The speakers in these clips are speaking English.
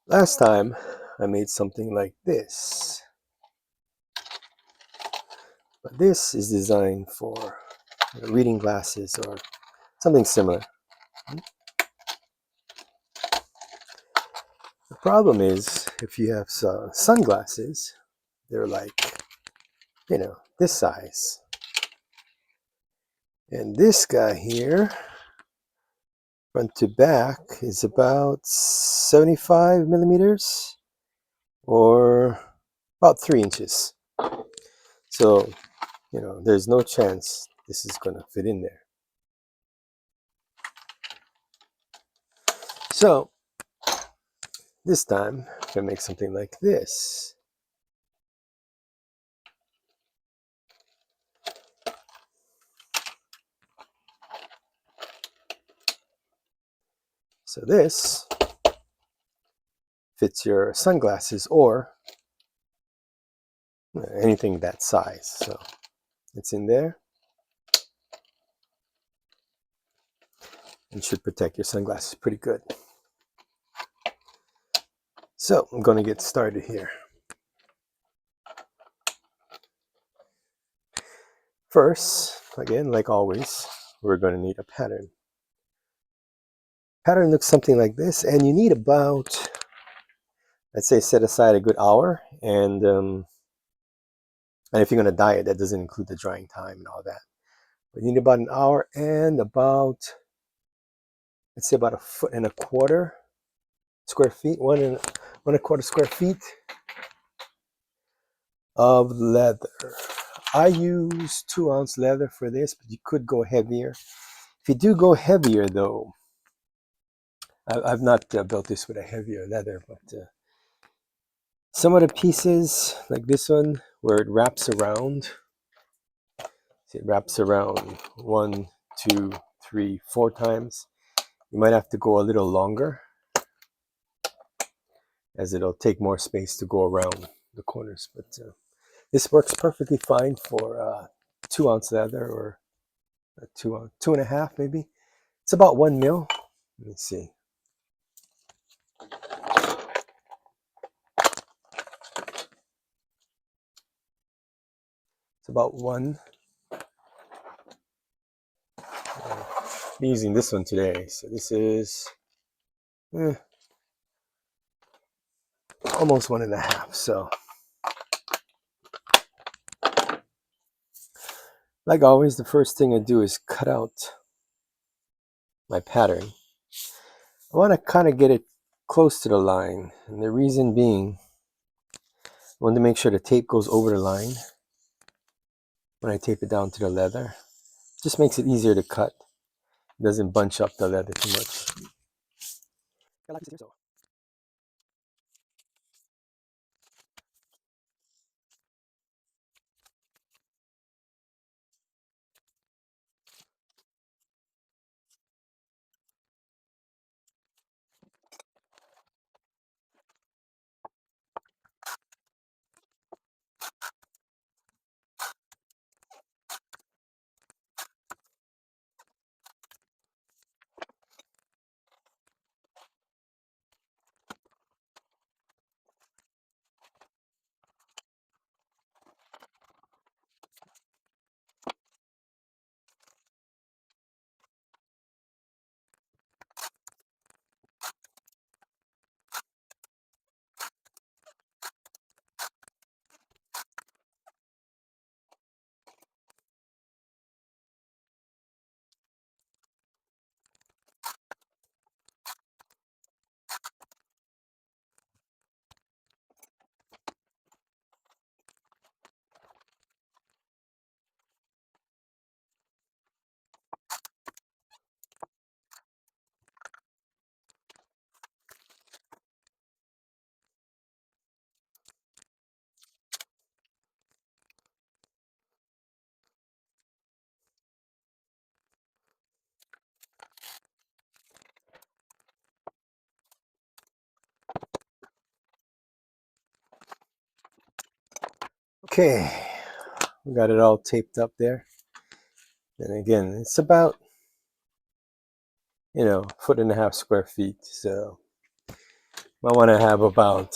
Last time I made something like this, but this is designed for reading glasses or something similar. The problem is if you have sunglasses, they're like, this size. And this guy here, front to back, is about 75 millimeters or about 3 inches. So, there's no chance this is going to fit in there. So, this time, I'm going to make something like this. So this fits your sunglasses or anything that size. So it's in there and should protect your sunglasses pretty good. So I'm going to get started here. First, again, like always, we're going to need a pattern. Pattern looks something like this, and you need about, let's say, set aside a good hour. And if you're going to dye it, that doesn't include the drying time and all that. But you need about an hour and about, let's say, about 1.25 square feet, 1.25 square feet of leather. I use 2-ounce leather for this, but you could go heavier. If you do go heavier, though, I've not built this with a heavier leather, but some of the pieces, like this one, where it wraps around, it wraps around 1, 2, 3, 4 times. You might have to go a little longer, as it'll take more space to go around the corners. But this works perfectly fine for 2-ounce leather or 2.5 maybe. It's about 1 mil. Let me see. It's about 1. I'm using this one today, so this is almost 1.5. So, like always, the first thing I do is cut out my pattern. I want to kind of get it close to the line, and the reason being, I want to make sure the tape goes over the line when I tape it down to the leather. It just makes it easier to cut. It doesn't bunch up the leather too much. I like this here, so. Okay, we got it all taped up there. And again, it's about 1.5 square feet. So Might want to have about,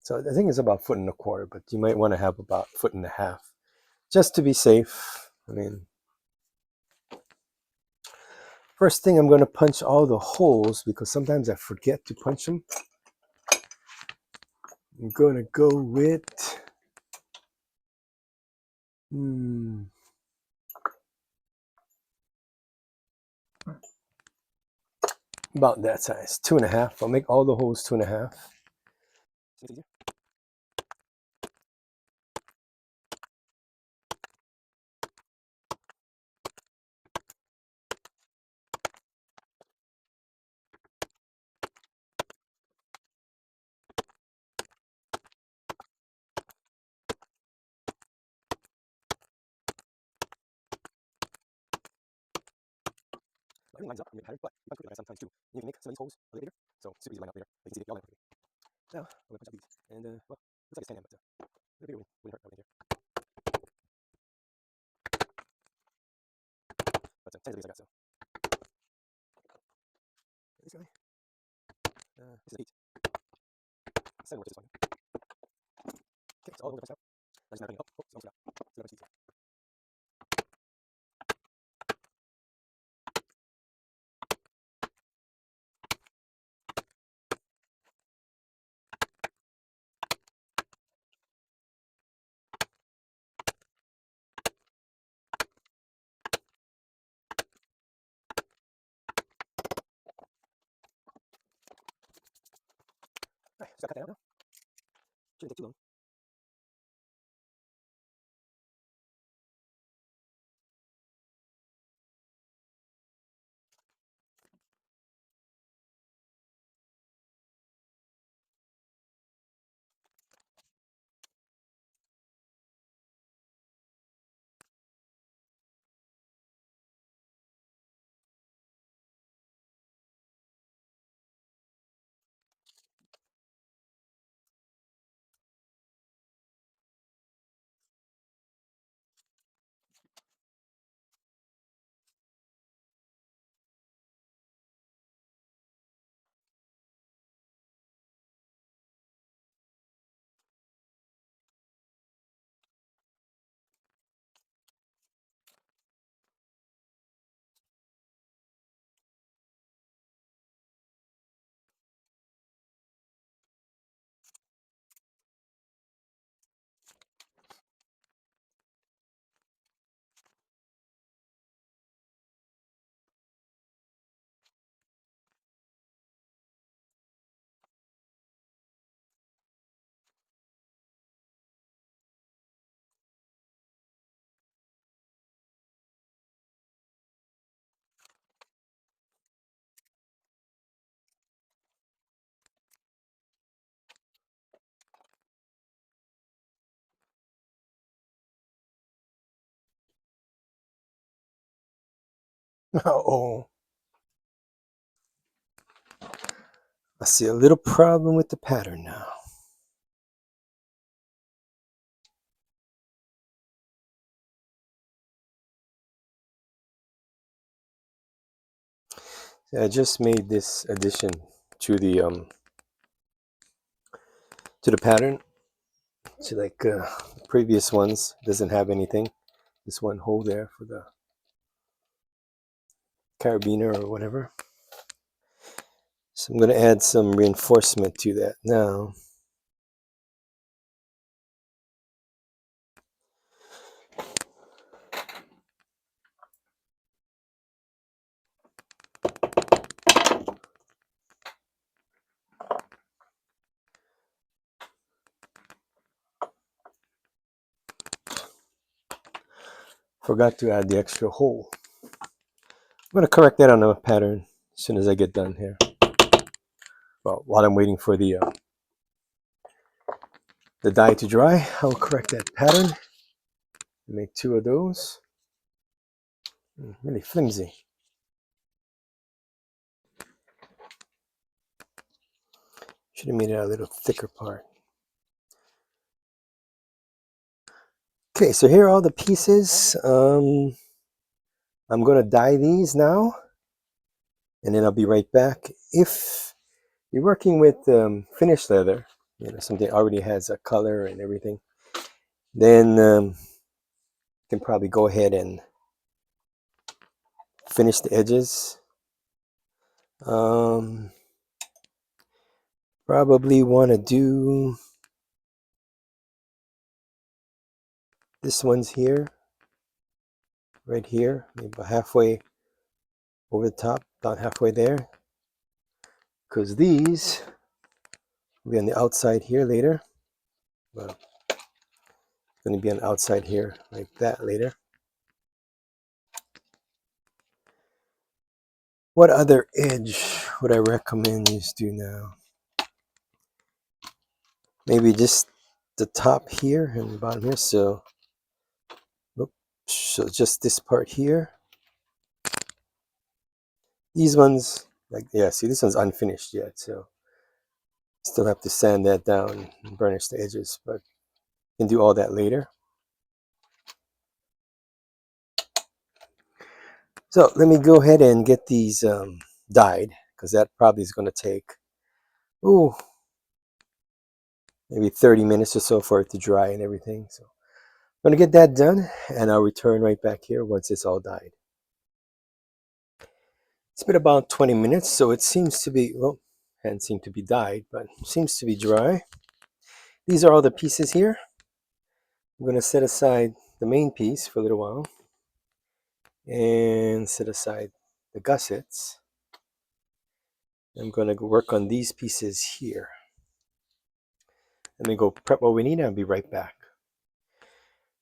so I think it's about 1.25 feet, but you might want to have about 1.5 feet just to be safe. I mean, first thing I'm going to punch all the holes because sometimes I forget to punch them. I'm going to go with about that size, 2.5. I'll make all the holes 2.5. Everything lines up in your pattern, but you punch quickly sometimes too. You can make some of these holes a little bigger, so super easy to line up later. You can see they all line up quickly. Now, I'm going to punch up these. And, well, looks like it's 10 but a little bigger wouldn't hurt right here. But 10 is the biggest I got, so. This guy. This is 8. 7 works just fine. Okay, so all the holes are punched out. Now just bring it up. Oh, almost forgot. Still got a bunch of these. Alright, just gotta cut that out now. Shouldn't take too long. Uh-oh. I see a little problem with the pattern now. I just made this addition to the pattern. So like previous ones doesn't have anything. This one hole there for the carabiner or whatever. So I'm going to add some reinforcement to that now. Forgot to add the extra hole. I'm going to correct that on the pattern as soon as I get done here. Well, while I'm waiting for the dye to dry, I'll correct that pattern. Make 2 of those. Really flimsy. Should have made it a little thicker part. Okay, so here are all the pieces. I'm going to dye these now. and then I'll be right back. If you're working with finished leather, something already has a color and everything, then you can probably go ahead and finish the edges. Probably want to do this one's here, right here, maybe about halfway over the top, about halfway there, because these will be on the outside here later. Well, it's going to be on the outside here like that later. What other edge would I recommend you do now? Maybe just the top here and the bottom here. So just this part here. These ones, like, yeah, see, this one's unfinished yet, so still have to sand that down and burnish the edges, but you can do all that later. So let me go ahead and get these dyed, because that probably is going to take, maybe 30 minutes or so for it to dry and everything. So I'm going to get that done, and I'll return right back here once it's all dyed. It's been about 20 minutes, so it seems to be, well, hadn't seemed to be dyed, but seems to be dry. These are all the pieces here. I'm going to set aside the main piece for a little while and set aside the gussets. I'm going to work on these pieces here. Let me go prep what we need, and I'll be right back.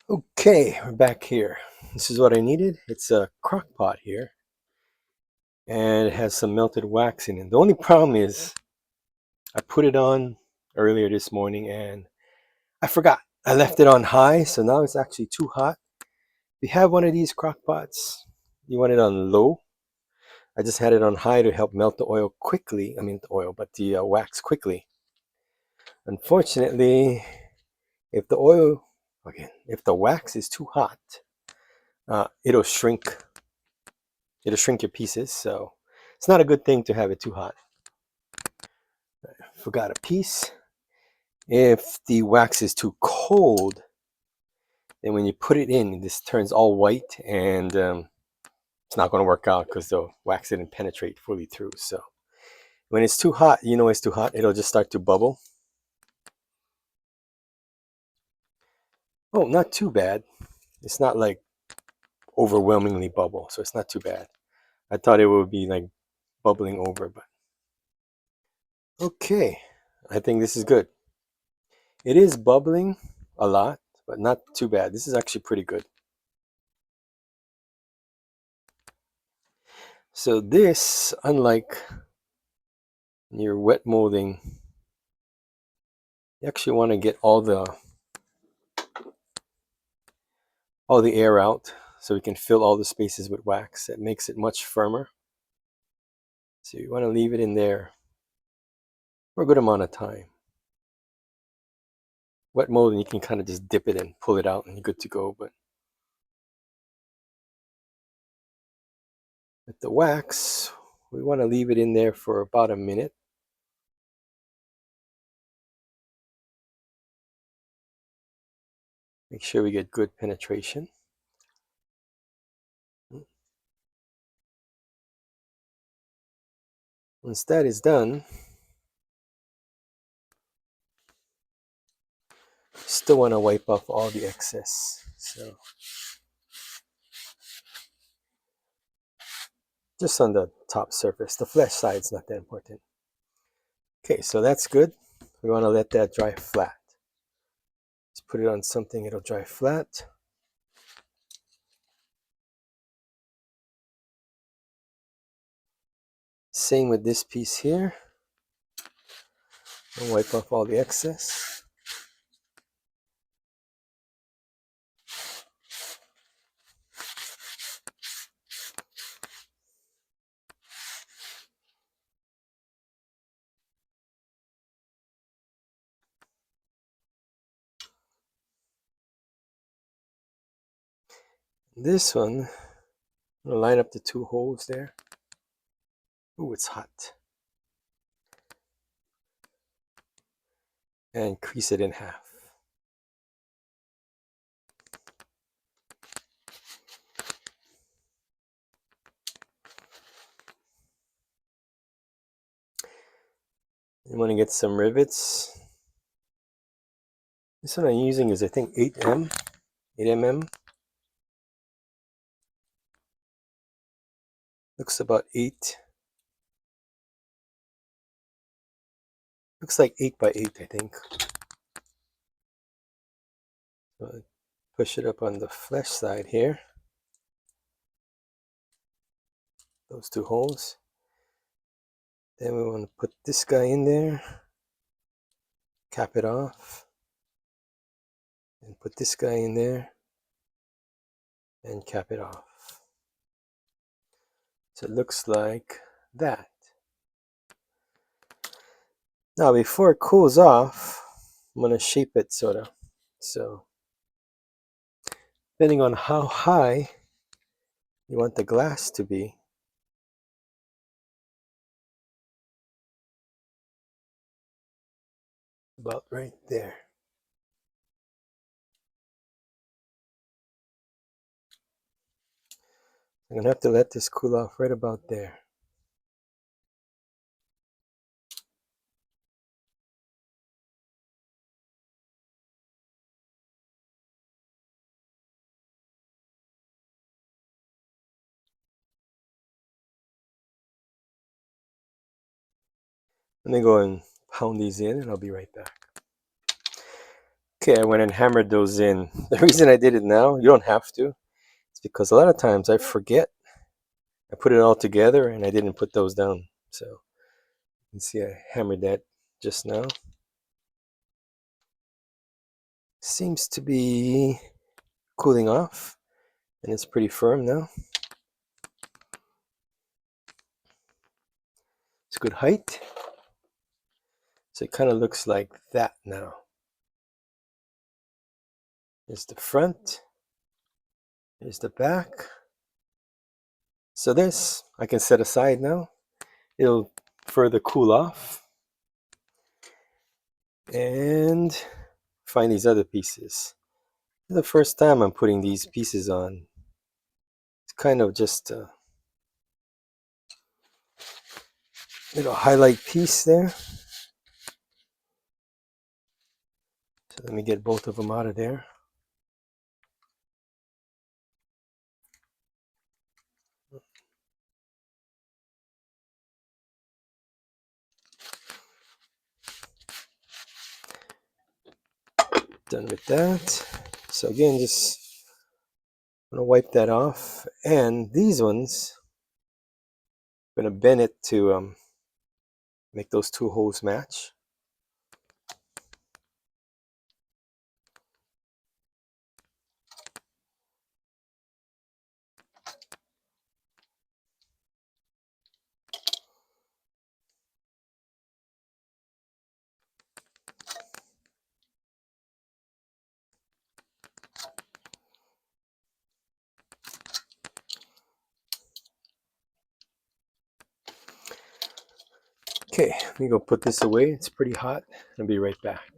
Okay, we're back here. This is what I needed. It's a crock pot here, and it has some melted wax in it. The only problem is I put it on earlier this morning and I forgot. I left it on high, so now it's actually too hot. If you have one of these crock pots, you want it on low. I just had it on high to help melt the oil quickly. I mean, the oil, but the wax quickly. Unfortunately, if the wax is too hot, it'll shrink. It'll shrink your pieces, so it's not a good thing to have it too hot. Forgot a piece. If the wax is too cold, then when you put it in, this turns all white, and it's not going to work out because the wax didn't penetrate fully through. So when it's too hot, it's too hot, it'll just start to bubble. Oh, not too bad. It's not like overwhelmingly bubble, so it's not too bad. I thought it would be like bubbling over, but okay. I think this is good. It is bubbling a lot, but not too bad. This is actually pretty good. So this, unlike your wet molding, you actually want to get all the air out so we can fill all the spaces with wax. It makes it much firmer. So you want to leave it in there for a good amount of time. Wet molding, you can kind of just dip it and pull it out and you're good to go. But with the wax, we want to leave it in there for about a minute. Make sure we get good penetration. Once that is done, still want to wipe off all the excess. So just on the top surface. The flesh side's not that important. Okay, so that's good. We want to let that dry flat. Just put it on something, it'll dry flat. Same with this piece here. I'll wipe off all the excess. This one, I'm going to line up the two holes there. Ooh, it's hot. And crease it in half. You want to get some rivets. This one I'm using is, I think, 8 mm. Looks about 8. Looks like 8 by 8, I think. So push it up on the flesh side here. Those 2 holes. Then we want to put this guy in there. Cap it off. And put this guy in there. And cap it off. So it looks like that. Now before it cools off, I'm going to shape it sort of. So depending on how high you want the glass to be, about right there. I'm going to have to let this cool off right about there. Let me go and pound these in and I'll be right back. Okay, I went and hammered those in. The reason I did it now, you don't have to, it's because a lot of times I forget. I put it all together and I didn't put those down. So you can see I hammered that just now. Seems to be cooling off and it's pretty firm now. It's good height. So it kind of looks like that now. Here's the front. Here's the back. So this I can set aside now. It'll further cool off. And find these other pieces. The first time I'm putting these pieces on. It's kind of just a little highlight piece there. So let me get both of them out of there. Done with that. So again, just I'm gonna wipe that off. And these ones, I'm gonna bend it to make those 2 holes match. Okay, let me go put this away. It's pretty hot. I'll be right back.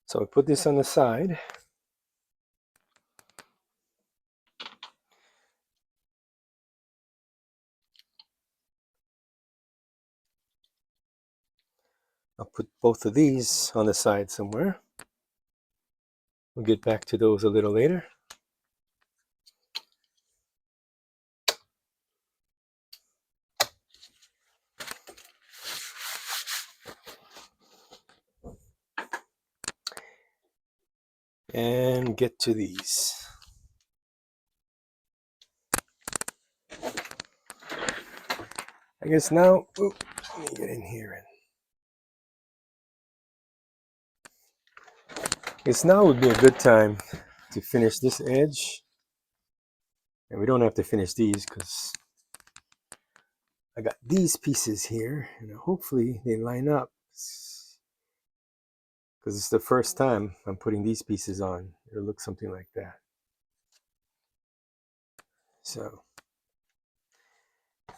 So I put this on the side. I'll put both of these on the side somewhere. We'll get back to those a little later. And get to these. I guess now, let me get in here and Guess now would be a good time to finish this edge. And we don't have to finish these because I got these pieces here, and hopefully they line up because it's the first time I'm putting these pieces on. It'll look something like that. So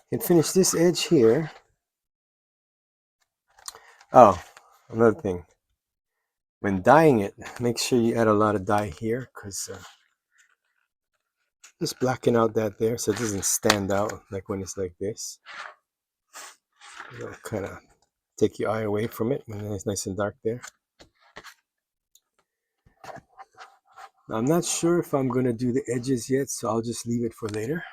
you can finish this edge here. Oh, another thing. When dyeing it, make sure you add a lot of dye here because just blacken out that there so it doesn't stand out like when it's like this. It'll kind of take your eye away from it when it's nice and dark there. Now, I'm not sure if I'm going to do the edges yet, so I'll just leave it for later.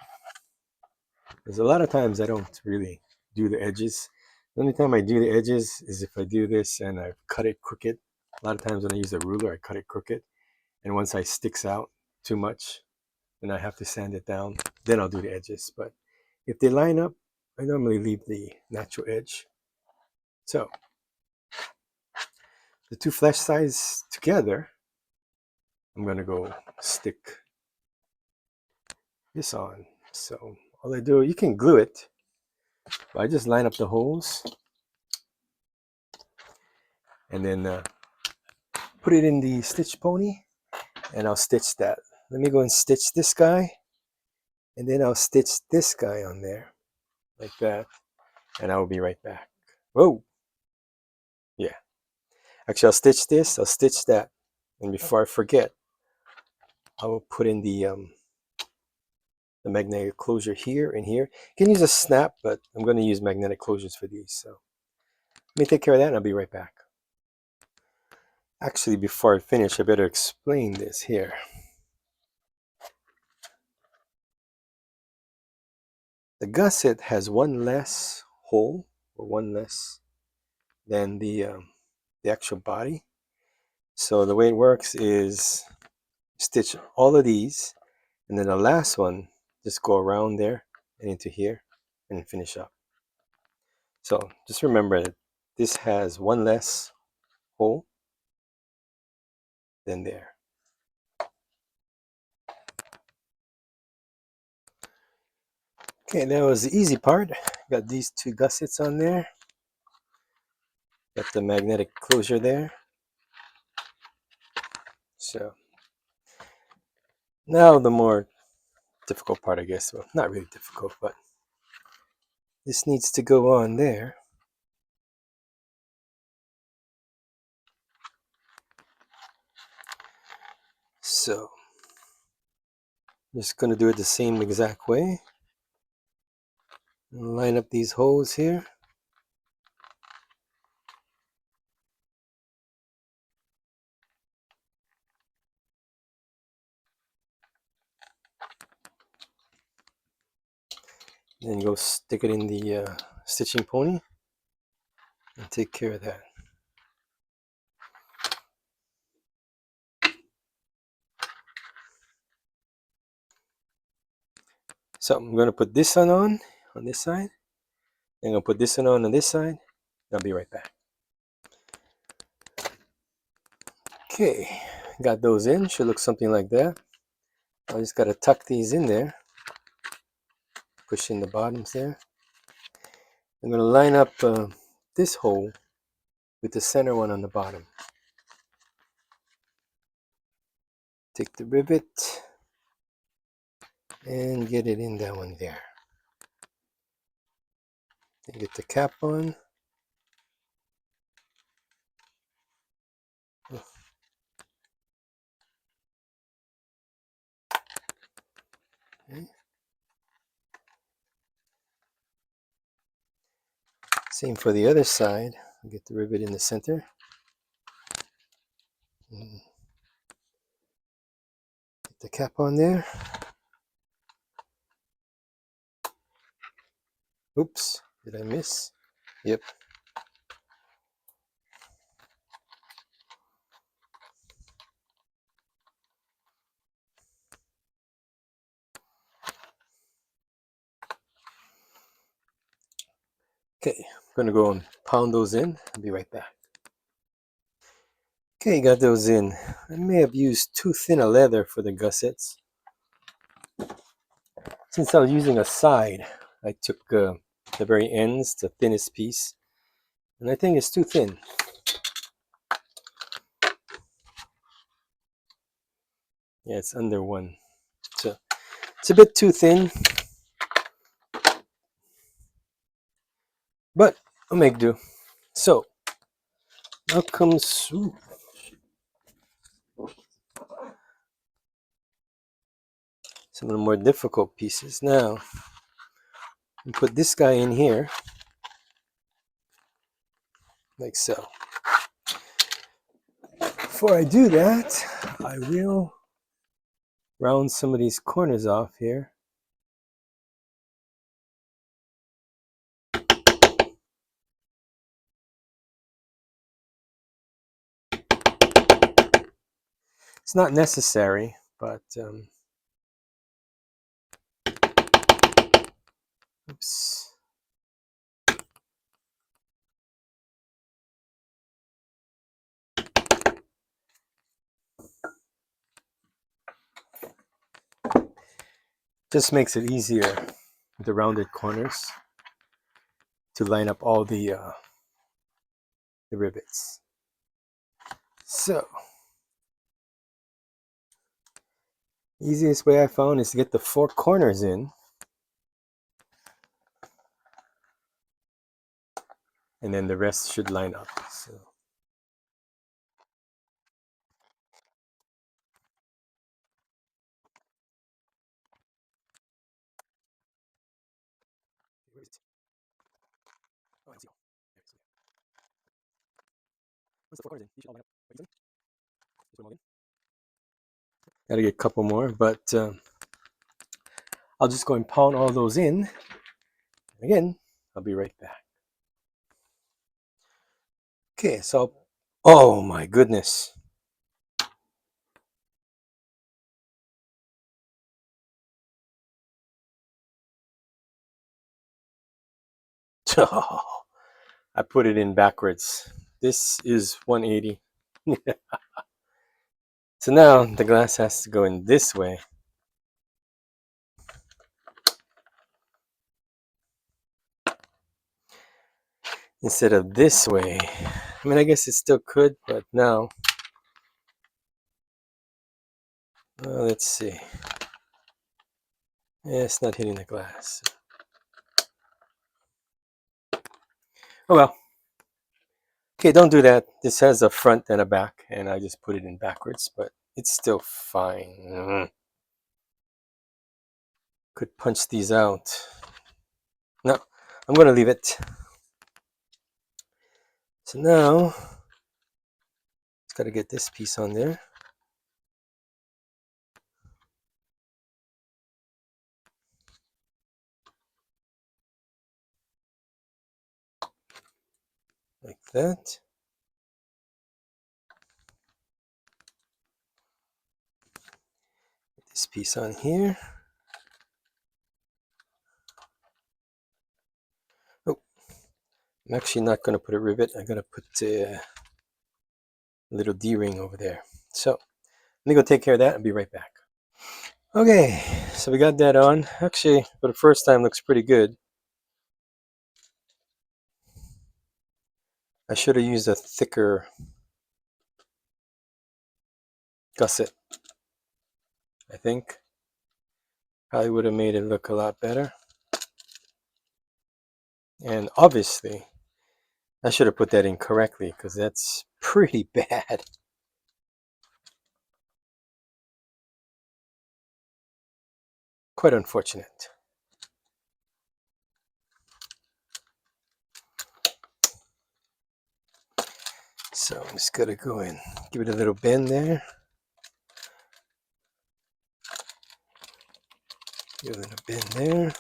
Because a lot of times I don't really do the edges. The only time I do the edges is if I do this and I cut it crooked. A lot of times when I use a ruler, I cut it crooked. And once it sticks out too much, then I have to sand it down. Then I'll do the edges. But if they line up, I normally leave the natural edge. So the two flesh sides together, I'm going to go stick this on. So all I do, you can glue it. But I just line up the holes and then put it in the stitch pony and I'll stitch that. Let me go and stitch this guy and then I'll stitch this guy on there like that and I will be right back. Whoa! Yeah. Actually, I'll stitch this, I'll stitch that. And before I forget, I will put in the magnetic closure here and here. You can use a snap, but I'm going to use magnetic closures for these. So let me take care of that and I'll be right back. Actually, before I finish, I better explain this here. The gusset has one less hole, or one less than the actual body. So the way it works is stitch all of these, and then the last one just go around there and into here and finish up. So just remember that this has one less hole than there. Okay, that was the easy part. Got these two gussets on there. Got the magnetic closure there. So now the more difficult part, I guess. Well, not really difficult, but this needs to go on there. So I'm just going to do it the same exact way. Line up these holes here. Then go stick it in the stitching pony and take care of that. So I'm going to put this one on this side. I'm going to put this one on this side. I'll be right back. Okay, got those in. Should look something like that. I just got to tuck these in there. Push in the bottoms there. I'm going to line up this hole with the center one on the bottom. Take the rivet and get it in that one there. Then get the cap on. Okay. Same for the other side. Get the rivet in the center. Get the cap on there. Oops, did I miss? Yep. Okay, I'm gonna go and pound those in. I'll be right back. Okay, got those in. I may have used too thin a leather for the gussets. Since I was using a side, I took the very ends, the thinnest piece, and I think it's too thin. Yeah, it's under one. So it's a bit too thin, but I'll make do. So now comes some of the more difficult pieces. Now, you put this guy in here, like so. Before I do that, I will round some of these corners off here. It's not necessary, but oops. Just makes it easier with the rounded corners to line up all the rivets. So, easiest way I found is to get the 4 corners in, and then the rest should line up. So. Oh, I see. Once the 4 corners in, you should all line up. Right, just put them all in. Gotta get a couple more, but I'll just go and pound all those in. Again, I'll be right back. Okay, so, oh my goodness. I put it in backwards. This is 180. So now the glass has to go in this way. Instead of this way. I mean, I guess it still could, but now, let's see. Yeah, it's not hitting the glass. Oh well. Okay, don't do that. This has a front and a back, and I just put it in backwards, but it's still fine. Could punch these out. No, I'm going to leave it. So now, just got to get this piece on there. Like that. Get this piece on here. Oh, I'm actually not going to put a rivet. I'm going to put a little D-ring over there. So, let me go take care of that and be right back. Okay, so we got that on. Actually, for the first time, looks pretty good. I should have used a thicker gusset, I think. Probably would have made it look a lot better. And obviously, I should have put that in correctly because that's pretty bad. Quite unfortunate. So I'm just gonna go in, give it a little bend there. Give it a little bend there.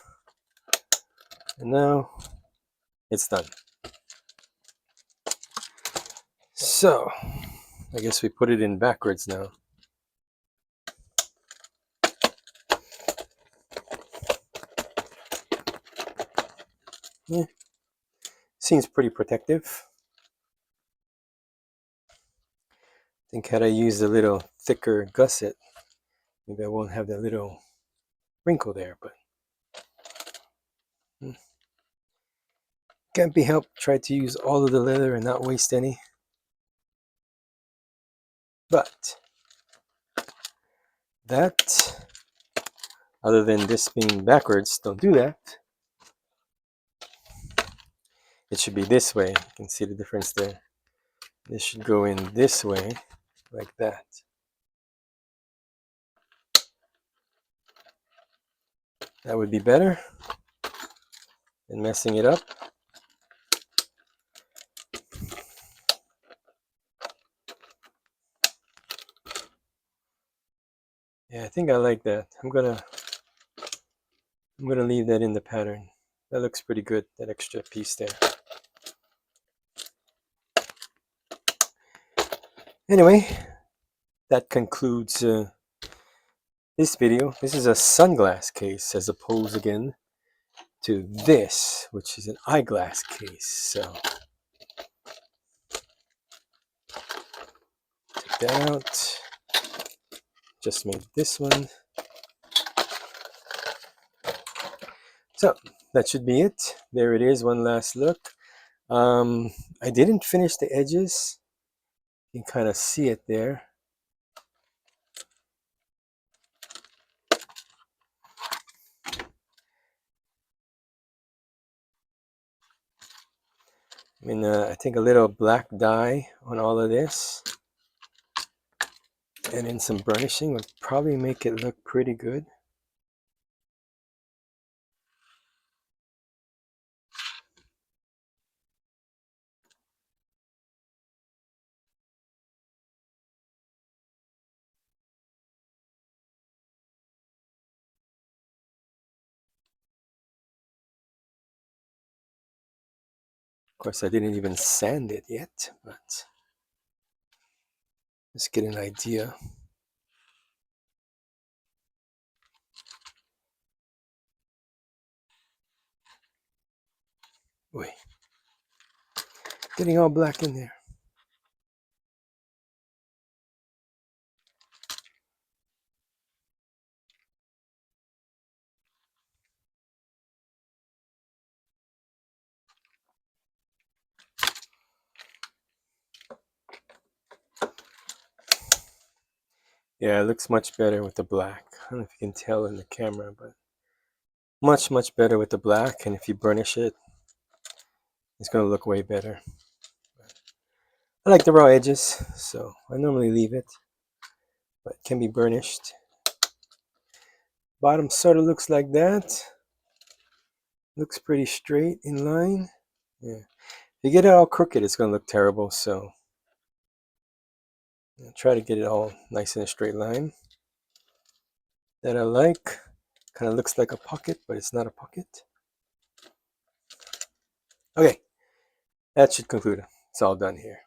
And now it's done. So I guess we put it in backwards now. Yeah. Seems pretty protective. think had I used a little thicker gusset, maybe I won't have that little wrinkle there, but can't be helped. Try to use all of the leather and not waste any. But that, other than this being backwards, don't do that. It should be this way. You can see the difference there. This should go in this way, like that. That would be better than messing it up. Yeah, I think I like that. I'm gonna leave that in the pattern. That looks pretty good, that extra piece there. Anyway, that concludes this video. This is a sunglass case as opposed again to this, which is an eyeglass case. So take that out. Just made this one. So that should be it. There it is, one last look. I didn't finish the edges. You can kind of see it there. I mean, I think a little black dye on all of this and then some burnishing would probably make it look pretty good. Of course, I didn't even sand it yet, but just get an idea. Wait, getting all black in there. Yeah, it looks much better with the black. I don't know if you can tell in the camera, but much, much better with the black. And if you burnish it, it's going to look way better. I like the raw edges, so I normally leave it, but it can be burnished. Bottom sort of looks like that. Looks pretty straight in line. Yeah. If you get it all crooked, it's going to look terrible, so I'll try to get it all nice in a straight line. That I like. Kind of looks like a pocket, but it's not a pocket. Okay, that should conclude it. It's all done here.